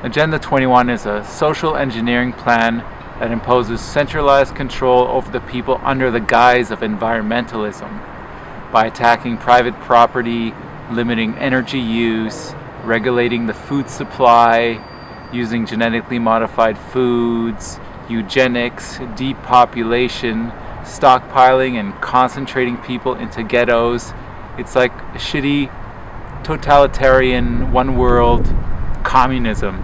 Agenda 21 is a social engineering plan that imposes centralized control over the people under the guise of environmentalism by attacking private property, limiting energy use, regulating the food supply, using genetically modified foods, eugenics, depopulation, stockpiling and concentrating people into ghettos. It's like a shitty totalitarian one world communism.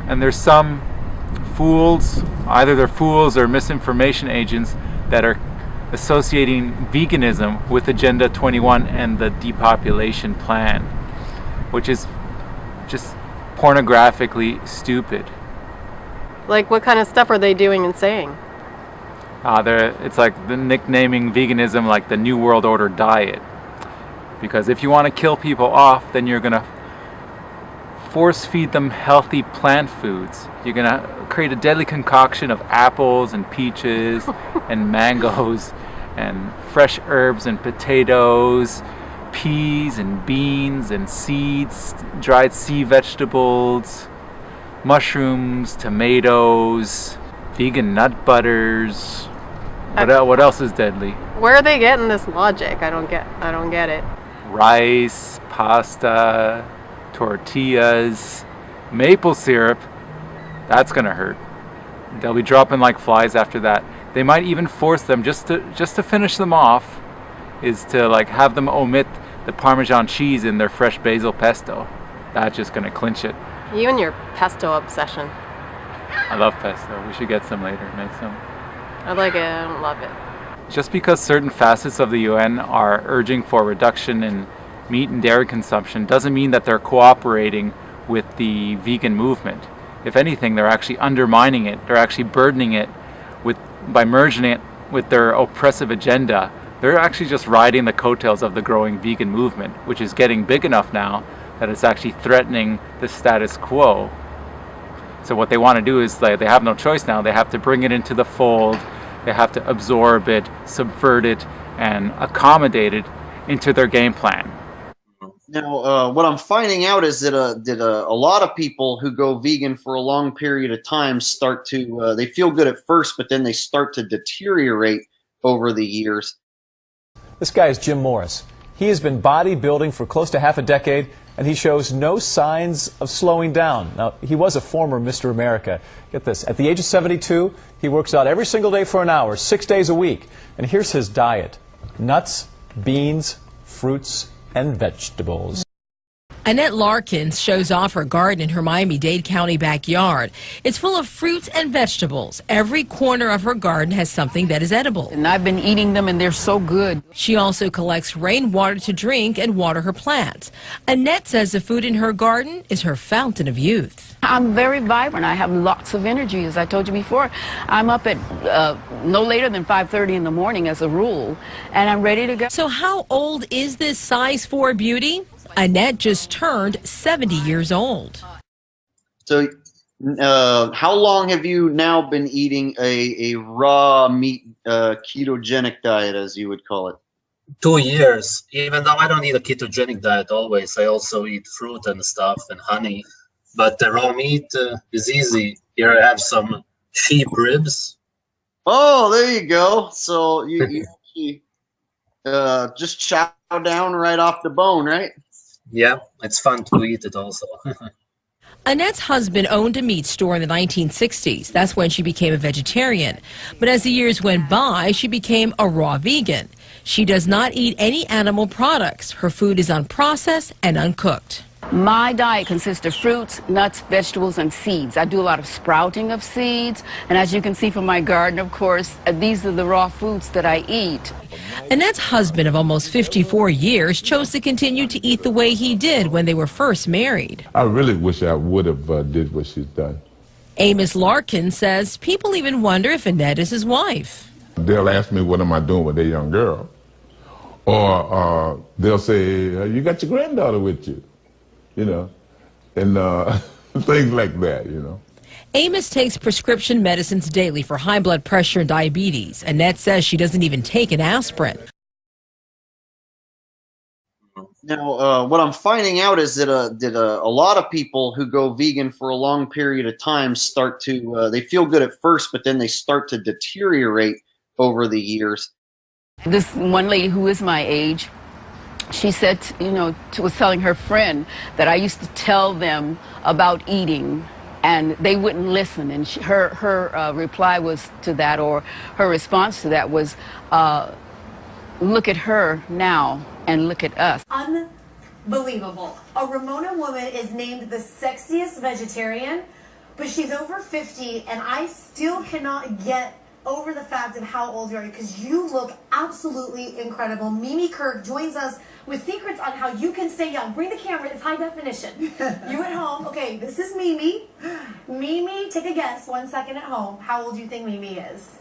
And there's some fools, either they're fools or misinformation agents, that are associating veganism with Agenda 21 and the depopulation plan, which is just pornographically stupid. Like, what kind of stuff are they doing and saying? It's like the nicknaming veganism like the New World Order diet. Because if you want to kill people off, then you're going to force feed them healthy plant foods. You're going to create a deadly concoction of apples and peaches and mangoes and fresh herbs and potatoes, peas and beans and seeds, dried sea vegetables, mushrooms, tomatoes, vegan nut butters. What else is deadly? Where are they getting this logic? I don't get it. Rice, pasta, tortillas, maple syrup. That's gonna hurt. They'll be dropping like flies after that. They might even force them just to finish them off, is to like have them omit the Parmesan cheese in their fresh basil pesto. That's just gonna clinch it. You and your pesto obsession. I love pesto. We should get some later. Make some. I like it. I don't love it. Just because certain facets of the UN are urging for a reduction in meat and dairy consumption doesn't mean that they're cooperating with the vegan movement. If anything, they're actually undermining it. They're actually burdening it by merging it with their oppressive agenda. They're actually just riding the coattails of the growing vegan movement, which is getting big enough now that it's actually threatening the status quo. So what they want to do is they have no choice now. They have to bring it into the fold. They have to absorb it, subvert it, and accommodate it into their game plan. Now, what I'm finding out is that a lot of people who go vegan for a long period of time start to, they feel good at first, but then they start to deteriorate over the years. This guy is Jim Morris. He has been bodybuilding for close to half a decade, and he shows no signs of slowing down. Now, he was a former Mr. America. Get this, at the age of 72, he works out every single day for an hour, 6 days a week. And here's his diet: nuts, beans, fruits, and vegetables. Annette Larkins shows off her garden in her Miami-Dade County backyard. It's full of fruits and vegetables. Every corner of her garden has something that is edible. And I've been eating them, and they're so good. She also collects rainwater to drink and water her plants. Annette says the food in her garden is her fountain of youth. I'm very vibrant. I have lots of energy, as I told you before. I'm up at no later than 5:30 in the morning as a rule, and I'm ready to go. So how old is this size 4 beauty? Annette just turned 70 years old. So how long have you now been eating a raw meat ketogenic diet, as you would call it? 2 years. Even though I don't eat a ketogenic diet always, I also eat fruit and stuff and honey. But the raw meat is easy. Here I have some sheep ribs. Oh, there you go. So you just chow down right off the bone, right? Yeah, it's fun to eat it also. Annette's husband owned a meat store in the 1960s. That's when she became a vegetarian. But as the years went by, she became a raw vegan. She does not eat any animal products. Her food is unprocessed and uncooked. My diet consists of fruits, nuts, vegetables, and seeds. I do a lot of sprouting of seeds, and as you can see from my garden, of course, these are the raw foods that I eat. Annette's husband of almost 54 years chose to continue to eat the way he did when they were first married. I really wish I would have did what she's done. Amos Larkin says people even wonder if Annette is his wife. They'll ask me, what am I doing with their young girl? Or they'll say, you got your granddaughter with you, you know, and things like that, you know. Amos takes prescription medicines daily for high blood pressure and diabetes. Annette says she doesn't even take an aspirin. Now, what I'm finding out is that a lot of people who go vegan for a long period of time start to they feel good at first, but then they start to deteriorate over the years. This one lady who is my age, she said, was telling her friend that I used to tell them about eating and they wouldn't listen. And her reply was to that, or her response to that was, look at her now and look at us. Unbelievable. A Ramona woman is named the sexiest vegetarian, but she's over 50, and I still cannot get over the fact of how old you are, because you look absolutely incredible. Mimi Kirk joins us with secrets on how you can stay young. Bring the camera, it's high definition. You at home, okay, this is Mimi. Mimi, take a guess, 1 second at home. How old do you think Mimi is?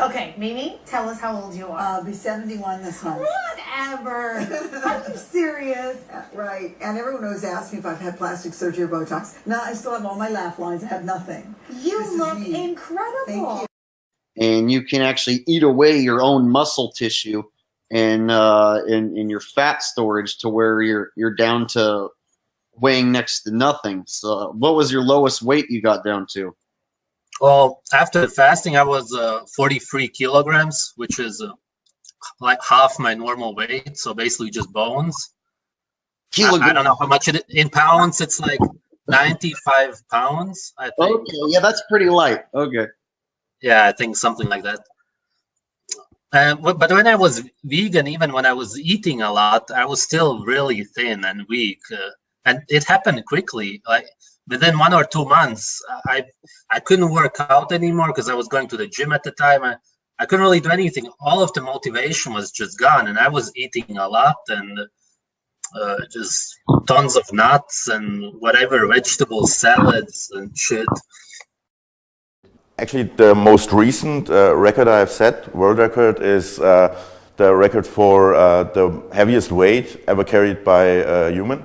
Okay, Mimi, tell us how old you are. I'll be 71 this month. Whatever. Are you serious? Right. And everyone always asks me if I've had plastic surgery or Botox. No, I still have all my laugh lines. I have nothing. You look incredible. Thank you. And you can actually eat away your own muscle tissue and in your fat storage to where you're down to weighing next to nothing. So, what was your lowest weight you got down to? Well, after fasting, I was 43 kilograms, which is like half my normal weight. So basically just bones. I don't know how much in pounds. It's like 95 pounds, I think. Okay, yeah, that's pretty light. Okay. Yeah, I think something like that. But when I was vegan, even when I was eating a lot, I was still really thin and weak. And it happened quickly. Like within 1 or 2 months, I couldn't work out anymore because I was going to the gym at the time. I couldn't really do anything. All of the motivation was just gone, and I was eating a lot and just tons of nuts and whatever, vegetable salads and shit. Actually, the most recent record I've set, world record, is the record for the heaviest weight ever carried by a human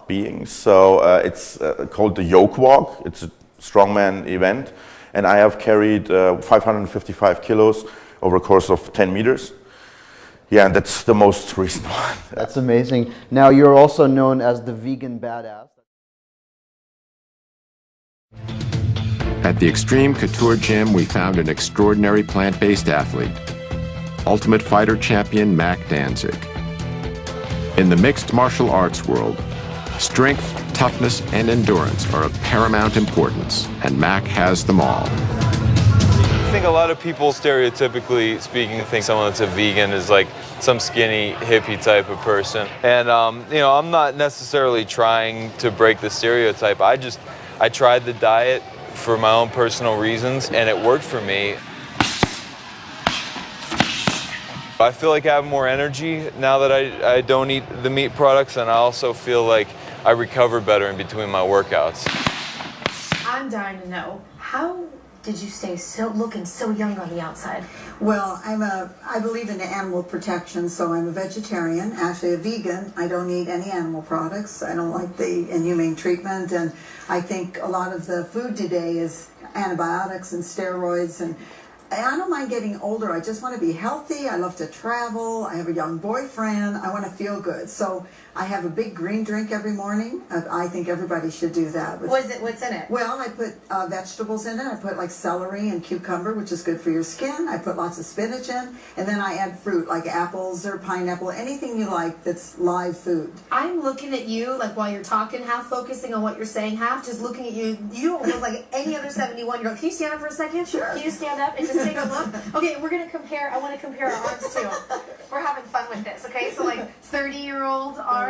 being. So it's called the Yoke Walk. It's a strongman event. And I have carried 555 kilos over a course of 10 meters. Yeah, and that's the most recent one. That's amazing. Now, you're also known as the vegan badass. At the Extreme Couture Gym, we found an extraordinary plant-based athlete, Ultimate Fighter champion Mac Danzig. In the mixed martial arts world, strength, toughness, and endurance are of paramount importance, and Mac has them all. I think a lot of people, stereotypically speaking, think someone that's a vegan is like some skinny hippie type of person. And I'm not necessarily trying to break the stereotype. I tried the diet for my own personal reasons, and it worked for me. I feel like I have more energy now that I don't eat the meat products, and I also feel like I recover better in between my workouts. I'm dying to know, how did you stay looking so young on the outside? Well, I believe in animal protection, so I'm a vegetarian, actually a vegan. I don't eat any animal products. I don't like the inhumane treatment, and I think a lot of the food today is antibiotics and steroids, and I don't mind getting older. I just want to be healthy. I love to travel. I have a young boyfriend. I want to feel good. So I have a big green drink every morning. I think everybody should do that. What's in it? Well, I put vegetables in it. I put like celery and cucumber, which is good for your skin. I put lots of spinach in, and then I add fruit like apples or pineapple, anything you like that's live food. I'm looking at you, like while you're talking, half focusing on what you're saying, half just looking at you. You don't look like any other 71-year-old. Can you stand up for a second? Sure. Can you stand up and just take a look? Okay, we're going to compare. I want to compare our arms too. We're having fun with this, okay? So like 30-year-old arms.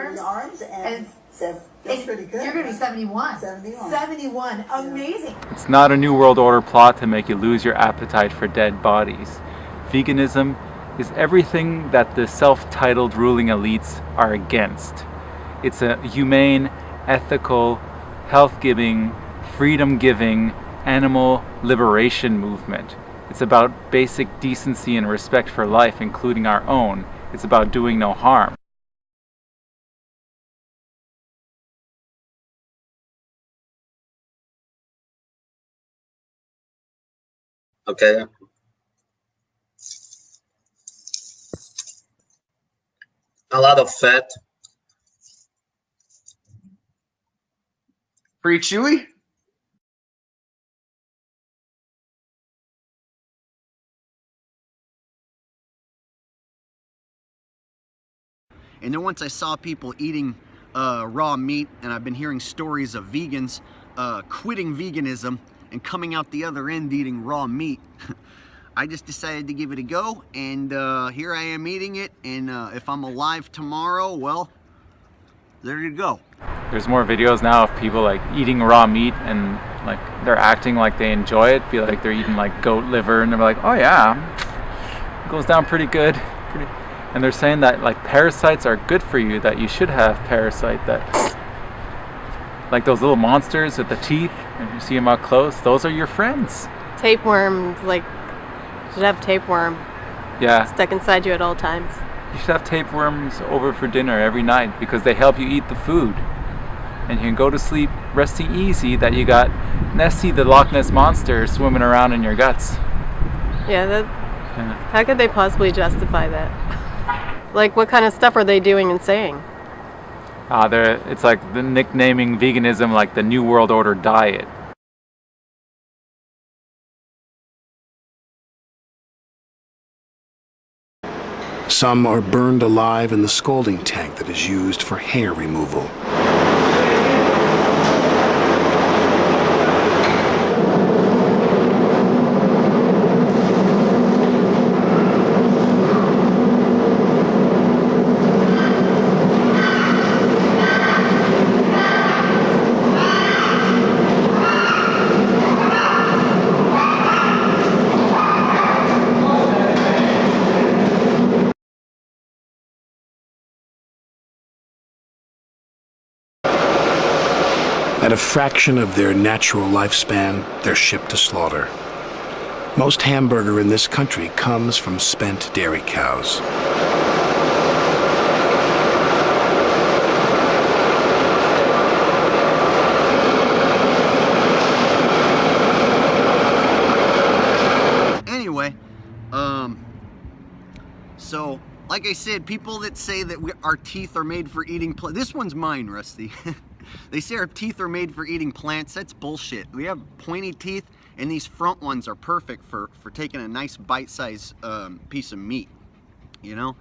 And that's pretty good. You're going to be 71. 71. 71. Amazing. It's not a New World Order plot to make you lose your appetite for dead bodies. Veganism is everything that the self-titled ruling elites are against. It's a humane, ethical, health-giving, freedom-giving, animal liberation movement. It's about basic decency and respect for life, including our own. It's about doing no harm. Okay. A lot of fat, Pretty chewy. And then once I saw people eating raw meat, and I've been hearing stories of vegans quitting veganism and coming out the other end eating raw meat, I just decided to give it a go, and here I am eating it, and if I'm alive tomorrow, well, there you go. There's more videos now of people like eating raw meat and like they're acting like they enjoy it, feel like they're eating like goat liver, and they're like, oh yeah, it goes down pretty good. And they're saying that like parasites are good for you, that you should have parasite, that like those little monsters with the teeth, if you see them up close, those are your friends. Tapeworms, like, you should have tapeworm. Yeah. Stuck inside you at all times. You should have tapeworms over for dinner every night because they help you eat the food. And you can go to sleep resting easy that you got Nessie the Loch Ness Monster swimming around in your guts. Yeah, how could they possibly justify that? Like, what kind of stuff are they doing and saying? It's like the nicknaming veganism like the New World Order diet. Some are burned alive in the scalding tank that is used for hair removal. At a fraction of their natural lifespan, they're shipped to slaughter. Most hamburger in this country comes from spent dairy cows. Anyway, so like I said, people that say that our teeth are made for eating this one's mine, Rusty. They say our teeth are made for eating plants. That's bullshit. We have pointy teeth, and these front ones are perfect for taking a nice bite-sized piece of meat, you know?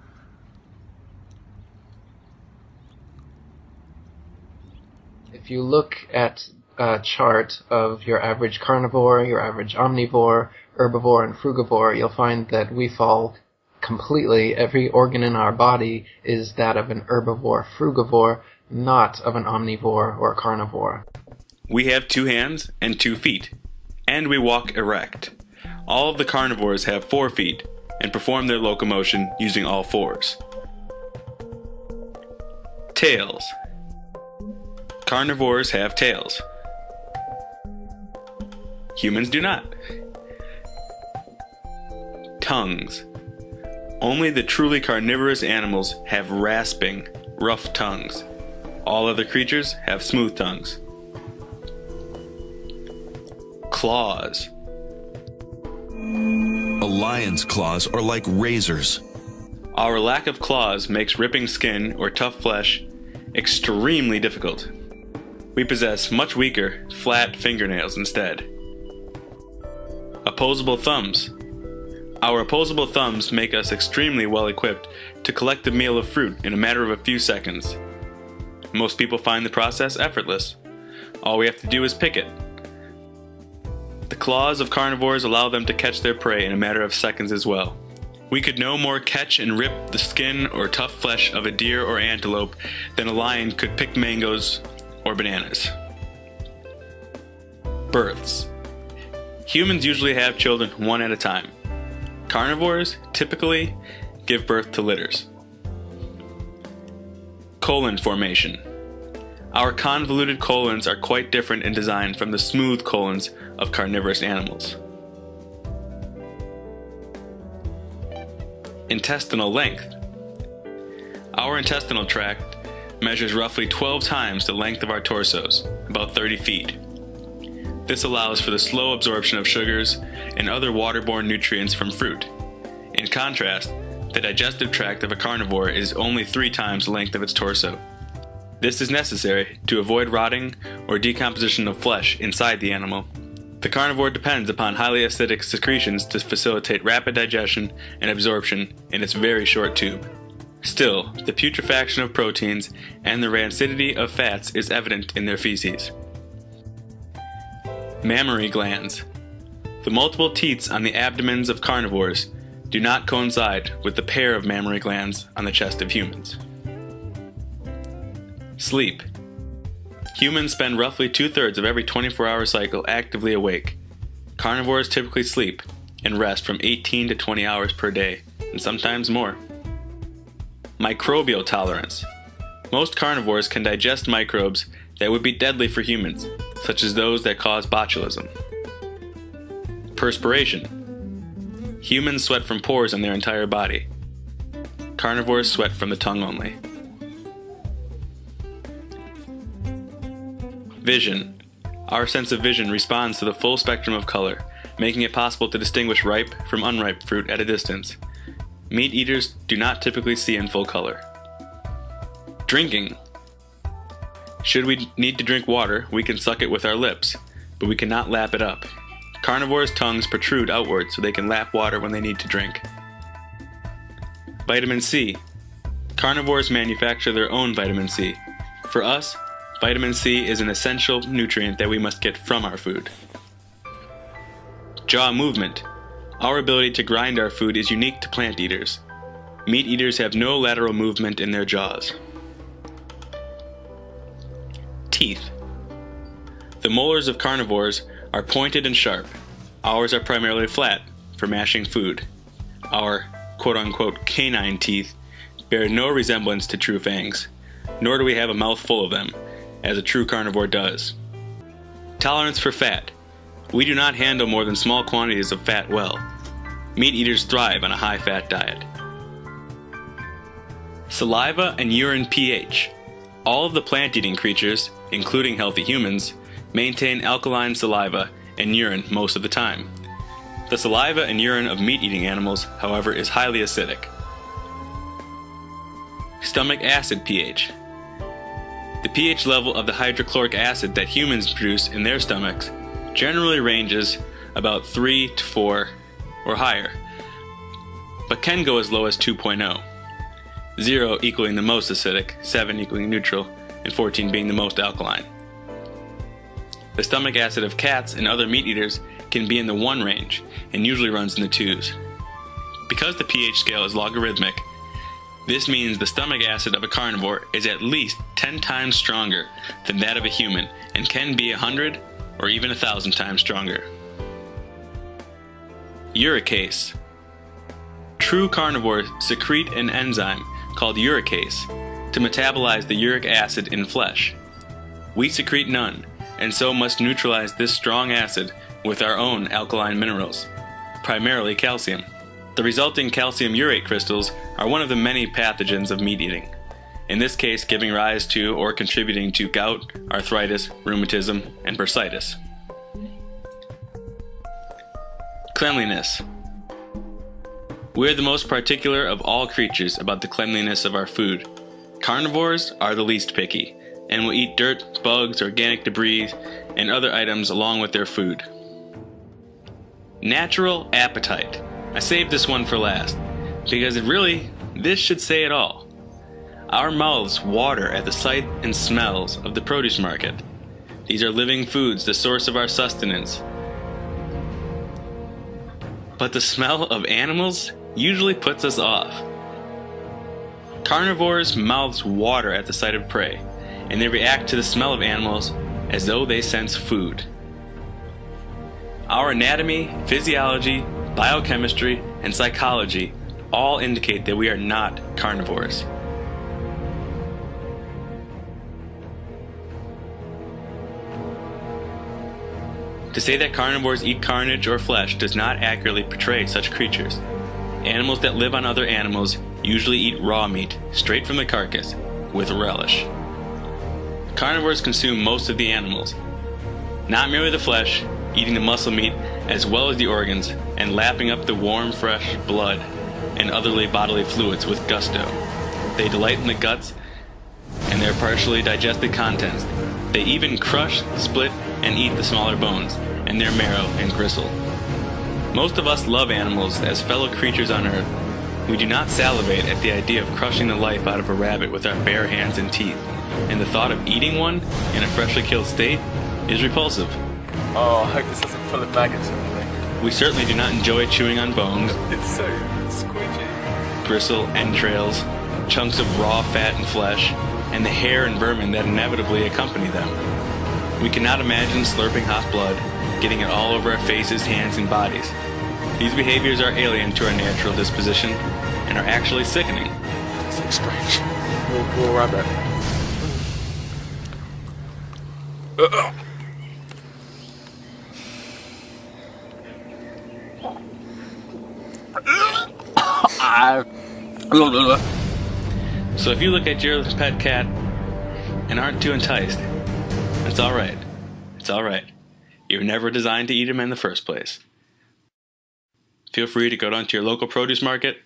If you look at a chart of your average carnivore, your average omnivore, herbivore, and frugivore, you'll find that we fall completely. Every organ in our body is that of an herbivore, frugivore, not of an omnivore or carnivore. We have 2 hands and 2 feet, and we walk erect. All of the carnivores have 4 feet and perform their locomotion using all 4s. Tails. Carnivores have tails. Humans do not. Tongues. Only the truly carnivorous animals have rasping, rough tongues. All other creatures have smooth tongues. Claws. A lion's claws are like razors. Our lack of claws makes ripping skin or tough flesh extremely difficult. We possess much weaker, flat fingernails instead. Opposable thumbs. Our opposable thumbs make us extremely well equipped to collect a meal of fruit in a matter of a few seconds. Most people find the process effortless. All we have to do is pick it. The claws of carnivores allow them to catch their prey in a matter of seconds as well. We could no more catch and rip the skin or tough flesh of a deer or antelope than a lion could pick mangoes or bananas. Births. Humans usually have children one at a time. Carnivores typically give birth to litters. Colon formation. Our convoluted colons are quite different in design from the smooth colons of carnivorous animals. Intestinal length. Our intestinal tract measures roughly 12 times the length of our torsos, about 30 feet. This allows for the slow absorption of sugars and other waterborne nutrients from fruit. In contrast, the digestive tract of a carnivore is only 3 times the length of its torso. This is necessary to avoid rotting or decomposition of flesh inside the animal. The carnivore depends upon highly acidic secretions to facilitate rapid digestion and absorption in its very short tube. Still, the putrefaction of proteins and the rancidity of fats is evident in their feces. Mammary glands. The multiple teats on the abdomens of carnivores do not coincide with the pair of mammary glands on the chest of humans. Sleep. Humans spend roughly 2/3 of every 24-hour cycle actively awake. Carnivores typically sleep and rest from 18 to 20 hours per day, and sometimes more. Microbial tolerance. Most carnivores can digest microbes that would be deadly for humans, such as those that cause botulism. Perspiration. Humans sweat from pores on their entire body. Carnivores sweat from the tongue only. Vision. Our sense of vision responds to the full spectrum of color, making it possible to distinguish ripe from unripe fruit at a distance. Meat eaters do not typically see in full color. Drinking. Should we need to drink water, we can suck it with our lips, but we cannot lap it up. Carnivores' tongues protrude outward so they can lap water when they need to drink. Vitamin C. Carnivores manufacture their own vitamin C. For us, vitamin C is an essential nutrient that we must get from our food. Jaw movement. Our ability to grind our food is unique to plant eaters. Meat eaters have no lateral movement in their jaws. Teeth. The molars of carnivores are pointed and sharp. Ours are primarily flat for mashing food. Our quote-unquote canine teeth bear no resemblance to true fangs, nor do we have a mouth full of them, as a true carnivore does. Tolerance for fat. We do not handle more than small quantities of fat well. Meat eaters thrive on a high-fat diet. Saliva and urine pH. All of the plant-eating creatures, including healthy humans, maintain alkaline saliva and urine most of the time. The saliva and urine of meat-eating animals, however, is highly acidic. Stomach acid pH. The pH level of the hydrochloric acid that humans produce in their stomachs generally ranges about 3 to 4 or higher, but can go as low as 2.0. 0 equaling the most acidic, 7 equaling neutral, and 14 being the most alkaline. The stomach acid of cats and other meat eaters can be in the 1 range and usually runs in the 2s. Because the pH scale is logarithmic, this means the stomach acid of a carnivore is at least 10 times stronger than that of a human and can be 100 or even 1,000 times stronger. Uricase. True carnivores secrete an enzyme called uricase to metabolize the uric acid in flesh. We secrete none, and so must neutralize this strong acid with our own alkaline minerals, primarily calcium. The resulting calcium urate crystals are one of the many pathogens of meat eating, in this case giving rise to or contributing to gout, arthritis, rheumatism, and bursitis. Cleanliness. We are the most particular of all creatures about the cleanliness of our food. Carnivores are the least picky, and will eat dirt, bugs, organic debris, and other items along with their food. Natural appetite. I saved this one for last, because this should say it all. Our mouths water at the sight and smells of the produce market. These are living foods, the source of our sustenance. But the smell of animals usually puts us off. Carnivores' mouths water at the sight of prey, and they react to the smell of animals as though they sense food. Our anatomy, physiology, biochemistry, and psychology all indicate that we are not carnivores. To say that carnivores eat carnage or flesh does not accurately portray such creatures. Animals that live on other animals usually eat raw meat, straight from the carcass, with relish. Carnivores consume most of the animals, not merely the flesh, eating the muscle meat as well as the organs, and lapping up the warm, fresh blood and other bodily fluids with gusto. They delight in the guts and their partially digested contents. They even crush, split, and eat the smaller bones, and their marrow and gristle. Most of us love animals as fellow creatures on Earth. We do not salivate at the idea of crushing the life out of a rabbit with our bare hands and teeth, and the thought of eating one in a freshly killed state is repulsive. Oh, I hope this isn't full of maggots or anything. We certainly do not enjoy chewing on bones, It's so squidgy. gristle, entrails, chunks of raw fat and flesh, and the hair and vermin that inevitably accompany them. We cannot imagine slurping hot blood, getting it all over our faces, hands, and bodies. These behaviors are alien to our natural disposition and are actually sickening. So strange. We'll rabbit. So if you look at your pet cat and aren't too enticed, it's alright. It's alright. You were never designed to eat them in the first place. Feel free to go down to your local produce market,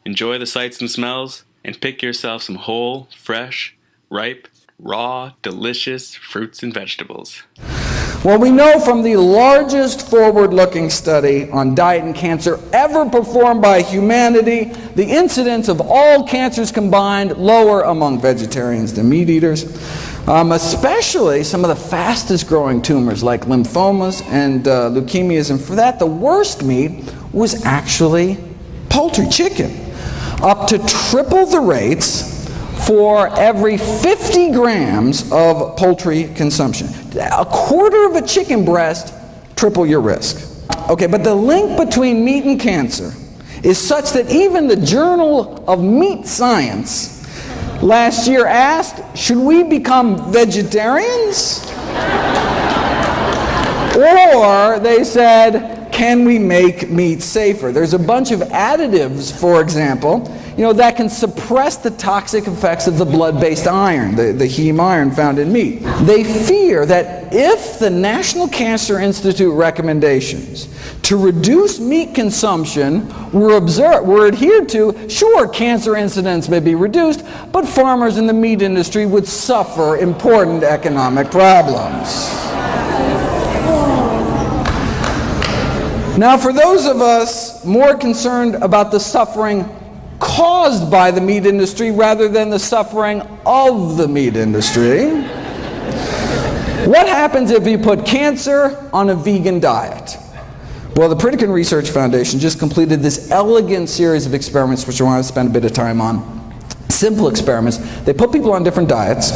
enjoy the sights and smells, and pick yourself some whole, fresh, ripe, raw, delicious fruits and vegetables. Well, we know from the largest forward-looking study on diet and cancer ever performed by humanity, the incidence of all cancers combined lower among vegetarians than meat eaters, especially some of the fastest growing tumors like lymphomas and leukemias, and for that the worst meat was actually poultry, chicken, up to triple the rates for every 50 grams of poultry consumption. A quarter of a chicken breast, triple your risk. Okay, but the link between meat and cancer is such that even the Journal of Meat Science last year asked, should we become vegetarians? Or they said, can we make meat safer? There's a bunch of additives, for example, that can suppress the toxic effects of the blood-based iron, the heme iron found in meat. They fear that if the National Cancer Institute recommendations to reduce meat consumption were adhered to, sure, cancer incidence may be reduced, but farmers in the meat industry would suffer important economic problems. Now, for those of us more concerned about the suffering caused by the meat industry rather than the suffering of the meat industry, what happens if you put cancer on a vegan diet? Well, the Pritikin Research Foundation just completed this elegant series of experiments, which I want to spend a bit of time on. Simple experiments. They put people on different diets,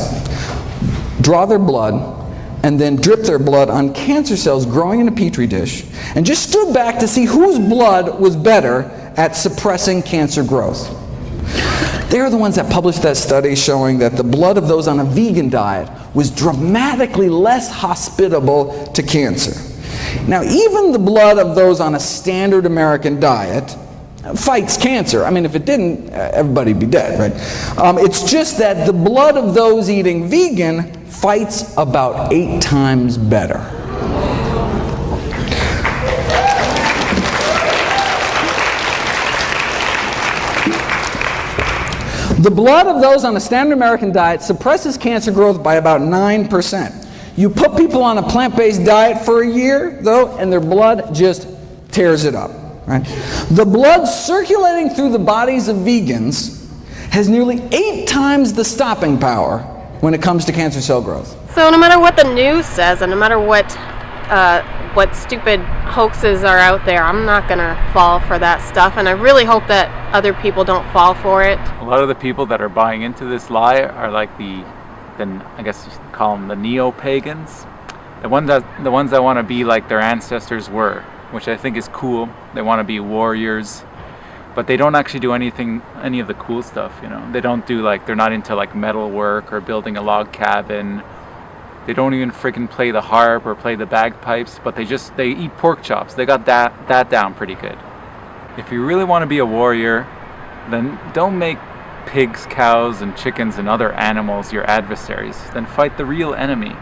draw their blood, and then drip their blood on cancer cells growing in a petri dish, and just stood back to see whose blood was better at suppressing cancer growth. They're the ones that published that study showing that the blood of those on a vegan diet was dramatically less hospitable to cancer. Now, even the blood of those on a standard American diet fights cancer. I mean, if it didn't, everybody'd be dead, right? It's just that the blood of those eating vegan fights about 8 times better. The blood of those on a standard American diet suppresses cancer growth by about 9%. You put people on a plant-based diet for a year, though, and their blood just tears it up. Right? The blood circulating through the bodies of vegans has nearly 8 times the stopping power when it comes to cancer cell growth. So no matter what the news says, and no matter what stupid hoaxes are out there, I'm not gonna fall for that stuff, and I really hope that other people don't fall for it. A lot of the people that are buying into this lie are like I guess you call them the neo-pagans, the ones that want to be like their ancestors were, which I think is cool. They want to be warriors, but they don't actually do any of the cool stuff, They don't do they're not into metal work or building a log cabin. They don't even freaking play the harp or play the bagpipes, but they eat pork chops. They got that down pretty good. If you really want to be a warrior, then don't make pigs, cows, and chickens and other animals your adversaries. Then fight the real enemy.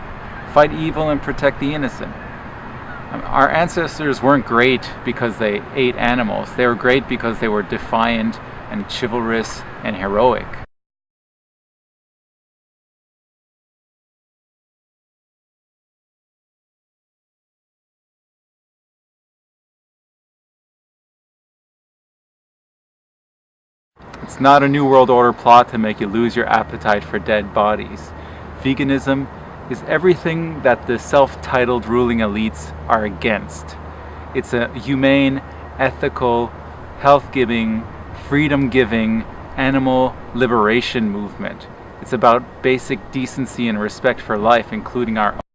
Fight evil and protect the innocent. Our ancestors weren't great because they ate animals. They were great because they were defiant and chivalrous and heroic. It's not a New World Order plot to make you lose your appetite for dead bodies. Veganism is everything that the self-titled ruling elites are against. It's a humane, ethical, health-giving, freedom-giving, animal liberation movement. It's about basic decency and respect for life, including our own.